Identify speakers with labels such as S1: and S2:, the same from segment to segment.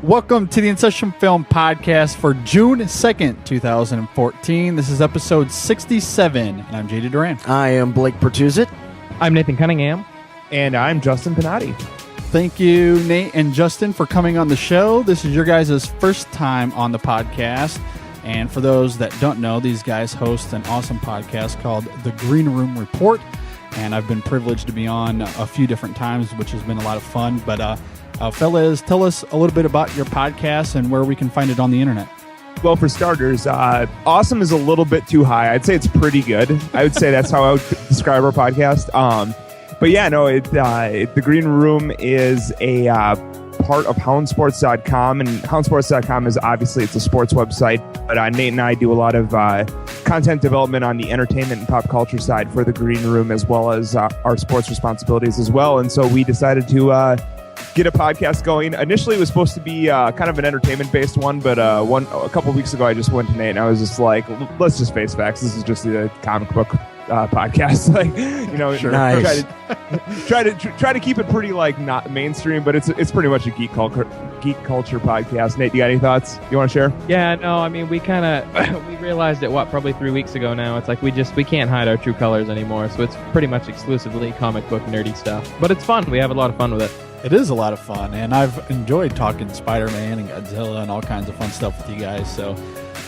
S1: Welcome to the InSession Film Podcast for June 2nd, 2014. This is episode 67, and I'm JD Duran.
S2: I am Blake Pertuzit.
S3: I'm Nathan Cunningham.
S4: And I'm Justin Panatti.
S1: Thank you, Nate and Justin, for coming on the show. This is your guys' first time on the podcast. And for those that don't know, these guys host an awesome podcast called The Green Room Report. And I've been privileged to be on a few different times, which has been a lot of fun. But fellas, tell us a little bit about your podcast and where we can find it on the internet.
S4: Well, for starters, awesome is a little bit too high. I'd say it's pretty good. I would say that's how I would describe our podcast. But yeah, no, The Green Room is a part of houndsports.com, and houndsports.com is obviously it's a sports website, but Nate and I do a lot of content development on the entertainment and pop culture side for The Green Room, as well as our sports responsibilities as well. And so we decided to get a podcast going. Initially, it was supposed to be kind of an entertainment-based one, but a couple of weeks ago, I just went to Nate and I was just like, let's just face facts. This is just a comic book podcast. Like, you know,
S2: sure. Nice.
S4: try to keep it pretty like not mainstream, but it's pretty much a geek culture podcast. Nate, you got any thoughts you want to share?
S3: Yeah, no, I mean, we kind of we realized it probably 3 weeks ago now. It's like we can't hide our true colors anymore. So it's pretty much exclusively comic book nerdy stuff. But it's fun. We have a lot of fun with it.
S1: It is a lot of fun, and I've enjoyed talking Spider-Man and Godzilla and all kinds of fun stuff with you guys, so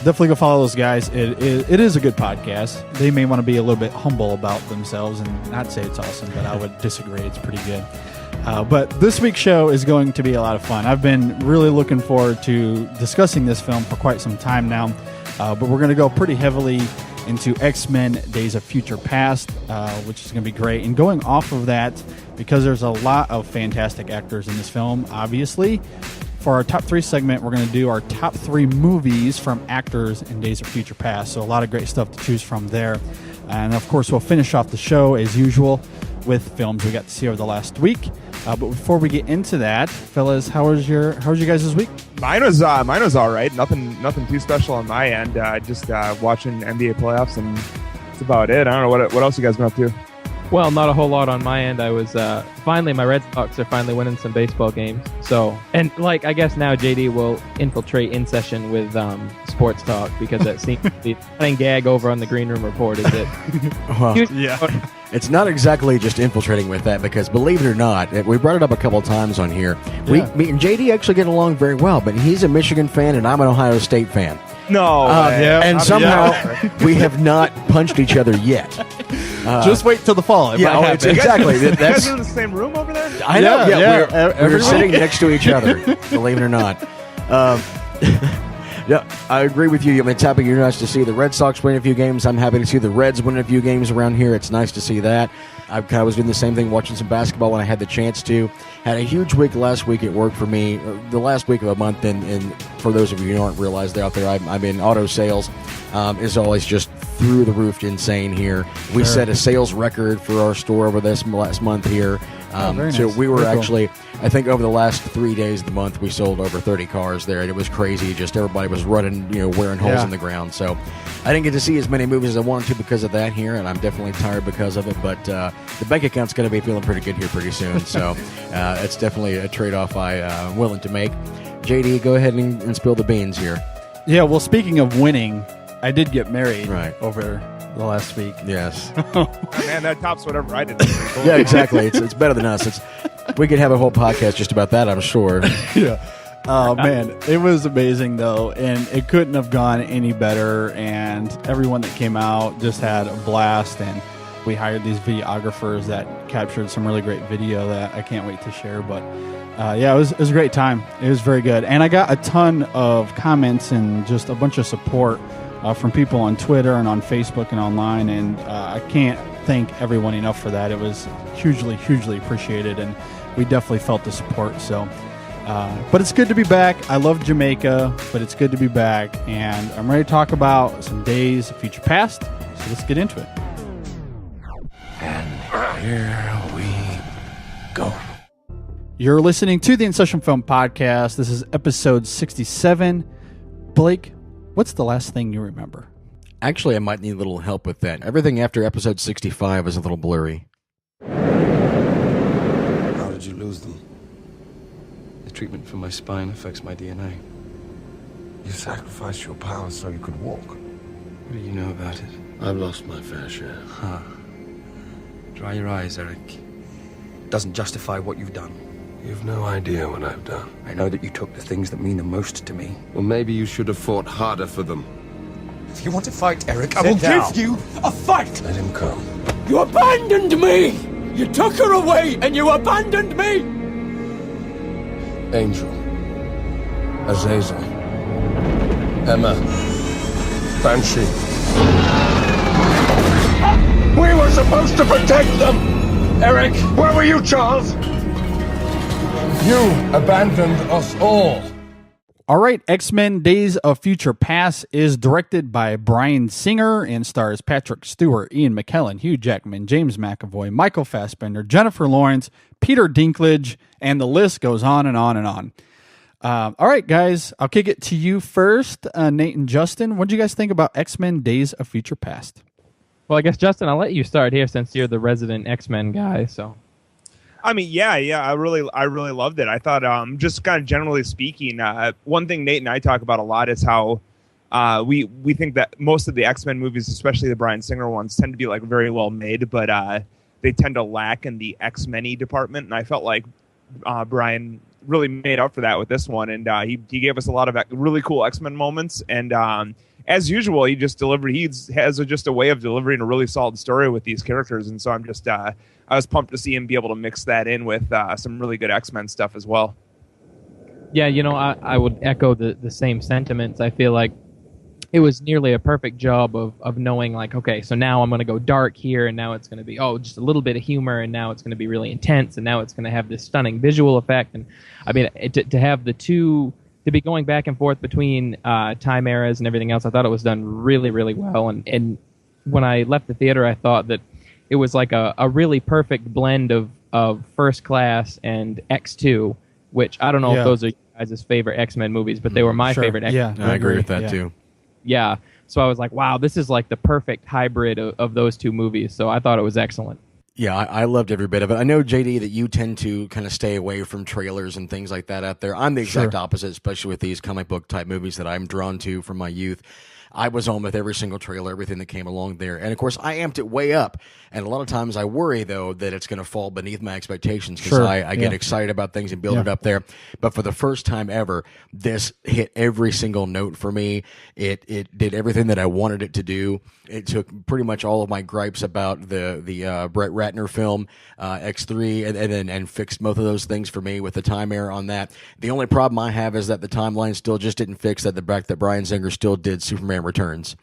S1: definitely go follow those guys. It is a good podcast. They may want to be a little bit humble about themselves and not say it's awesome, but I would disagree. It's pretty good. But this week's show is going to be a lot of fun. I've been really looking forward to discussing this film for quite some time now, but we're going to go pretty heavily into X-Men Days of Future Past, which is going to be great. And going off of that, because there's a lot of fantastic actors in this film, obviously, for our top 3 segment, we're going to do our top 3 movies from actors in Days of Future Past. So a lot of great stuff to choose from there. And of course, we'll finish off the show as usual with films we got to see over the last week. But before we get into that, fellas, how was your guys this week?
S4: Mine was all right. Nothing too special on my end. Just watching NBA playoffs, and that's about it. I don't know what else you guys been up to.
S3: Well, not a whole lot on my end. I was finally, my Red Sox are finally winning some baseball games. So, and like, I guess now JD will infiltrate InSession with sports talk, because that seems to be running gag over on the Green Room Report, is it?
S2: Well, yeah. It's not exactly just infiltrating with that, because believe it or not, we brought it up a couple times on here.
S1: Yeah.
S2: Me and JD actually get along very well, but he's a Michigan fan and I'm an Ohio State fan.
S4: No,
S2: and somehow we have not punched each other yet.
S1: Just wait till the fall.
S2: It's exactly.
S4: You guys are in the same room over there?
S2: I know.
S1: Yeah.
S2: We're sitting next to each other, believe it or not. Yeah, I agree with you. I mean, it's happy you're nice to see the Red Sox win a few games. I'm happy to see the Reds win a few games around here. It's nice to see that. I kind of was doing the same thing, watching some basketball when I had the chance to. Had a huge week last week at work for me, the last week of a month. And for those of you who aren't realized out there, I'm in auto sales. Is always just through the roof insane here. We set a sales record for our store over this last month here.
S1: Very
S2: so
S1: nice.
S2: we were
S1: Very cool.
S2: actually, I think over the last 3 days of the month, we sold over 30 cars there, and it was crazy. Just everybody was running, wearing holes in the ground. So I didn't get to see as many movies as I wanted to because of that here, and I'm definitely tired because of it. But the bank account's going to be feeling pretty good here pretty soon. So it's definitely a trade-off I'm willing to make. JD, go ahead and spill the beans here.
S1: Yeah, well, speaking of winning, I did get married over the last week.
S2: Yes.
S4: Oh, man, that tops whatever I did.
S2: Yeah, exactly. It's better than us. We could have a whole podcast just about that, I'm sure.
S1: Yeah. Oh, man. It was amazing, though, and it couldn't have gone any better, and everyone that came out just had a blast, and we hired these videographers that captured some really great video that I can't wait to share, but yeah, it was a great time. It was very good, and I got a ton of comments and just a bunch of support from people on Twitter and on Facebook and online, and I can't thank everyone enough for that. It was hugely, hugely appreciated, and we definitely felt the support. So, but it's good to be back. I love Jamaica, but it's good to be back, and I'm ready to talk about some Days of Future Past. So let's get into it.
S5: And here we go.
S1: You're listening to the InSession Film Podcast. This is episode 67. Blake, what's the last thing you remember?
S2: Actually, I might need a little help with that. Everything after episode 65 is a little blurry.
S5: How did you lose them?
S6: treatment for my spine affects my DNA.
S5: You sacrificed your powers so you could walk.
S6: What do you know about it?
S5: I've lost my fair share.
S6: Huh. Dry your eyes, Eric. Doesn't justify what you've done.
S5: You've no idea what I've done.
S6: I know that you took the things that mean the most to me.
S5: Well, maybe you should have fought harder for them.
S6: If you want to fight, Eric, I will give you a fight!
S5: Let him come.
S6: You abandoned me! You took her away and you abandoned me!
S5: Angel. Azazel. Emma. Banshee. We were supposed to protect them! Eric, where were you, Charles? You abandoned us all.
S1: All right, X-Men Days of Future Past is directed by Bryan Singer and stars Patric Stewart, Ian McKellen, Hugh Jackman, James McAvoy, Michael Fassbender, Jennifer Lawrence, Peter Dinklage, and the list goes on and on and on. All right, guys, I'll kick it to you first, Nate and Justin. What did you guys think about X-Men Days of Future Past?
S3: Well, I guess, Justin, I'll let you start here since you're the resident X-Men guy, so...
S4: I mean, yeah, I really loved it. I thought, just kind of generally speaking, one thing Nate and I talk about a lot is how we think that most of the X-Men movies, especially the Bryan Singer ones, tend to be like very well made, but they tend to lack in the X-Men-y department. And I felt like Bryan really made up for that with this one, and he gave us a lot of really cool X-Men moments. And as usual, he just delivered. He has just a way of delivering a really solid story with these characters, and so I'm just. I was pumped to see him be able to mix that in with some really good X-Men stuff as well.
S3: Yeah, I would echo the same sentiments. I feel like it was nearly a perfect job of knowing, like, okay, so now I'm going to go dark here, and now it's going to be, just a little bit of humor, and now it's going to be really intense, and now it's going to have this stunning visual effect. And I mean, to have the two, to be going back and forth between time eras and everything else, I thought it was done really, really well. And when I left the theater, I thought that it was like a really perfect blend of First Class and X2, which I don't know if those are you guys' favorite X-Men movies, but they were my favorite X-Men.
S2: Yeah, I agree with that too.
S3: Yeah, so I was like, wow, this is like the perfect hybrid of those two movies, so I thought it was excellent.
S2: Yeah, I loved every bit of it. I know, JD, that you tend to kind of stay away from trailers and things like that out there. I'm the exact opposite, especially with these comic book type movies that I'm drawn to from my youth. I was on with every single trailer, everything that came along there. And, of course, I amped it way up. And a lot of times I worry, though, that it's going to fall beneath my expectations because I get excited about things and build it up there. But for the first time ever, this hit every single note for me. It did everything that I wanted it to do. It took pretty much all of my gripes about the Brett Ratner film, X3, and fixed both of those things for me with the time error on that. The only problem I have is that the timeline still just didn't fix that the fact that Bryan Singer still did Superman Returns.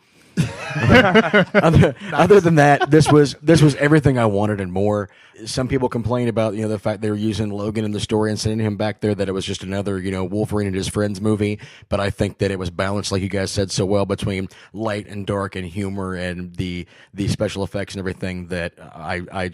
S2: Other than that, this was everything I wanted and more. Some people complain about the fact they were using Logan in the story and sending him back there, that it was just another Wolverine and his friends movie. But I think that it was balanced, like you guys said so well, between light and dark and humor and the special effects and everything, that I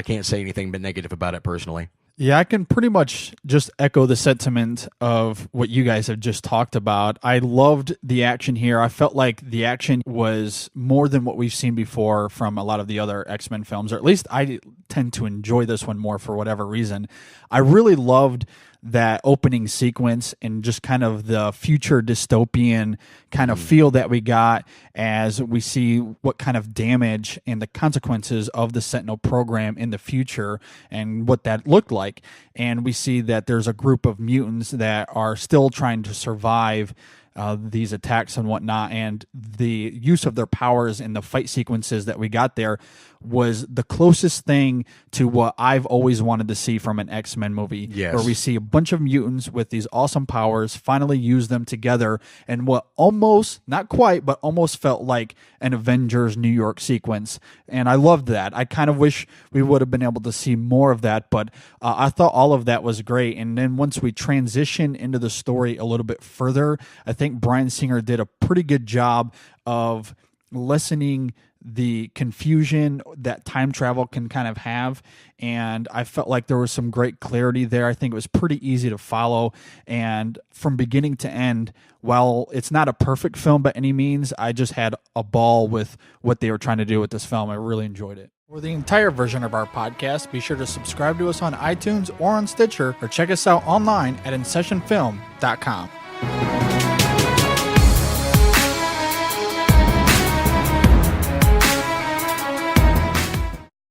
S2: can't say anything but negative about it personally.
S1: Yeah, I can pretty much just echo the sentiment of what you guys have just talked about. I loved the action here. I felt like the action was more than what we've seen before from a lot of the other X-Men films, or at least I tend to enjoy this one more for whatever reason. I really loved that opening sequence and just kind of the future dystopian kind of feel that we got as we see what kind of damage and the consequences of the Sentinel program in the future and what that looked like. And we see that there's a group of mutants that are still trying to survive these attacks and whatnot, and the use of their powers in the fight sequences that we got there was the closest thing to what I've always wanted to see from an X-Men movie, where we see a bunch of mutants with these awesome powers finally use them together, and what almost, not quite, but almost felt like an Avengers New York sequence. And I loved that. I kind of wish we would have been able to see more of that, but I thought all of that was great. And then once we transition into the story a little bit further, I think Bryan Singer did a pretty good job of lessening the confusion that time travel can kind of have, and I felt like there was some great clarity there. I think it was pretty easy to follow, and from beginning to end, while it's not a perfect film by any means, I just had a ball with what they were trying to do with this film. I really enjoyed it. For the entire version of our podcast, be sure to subscribe to us on iTunes or on Stitcher, or check us out online at InSessionFilm.com.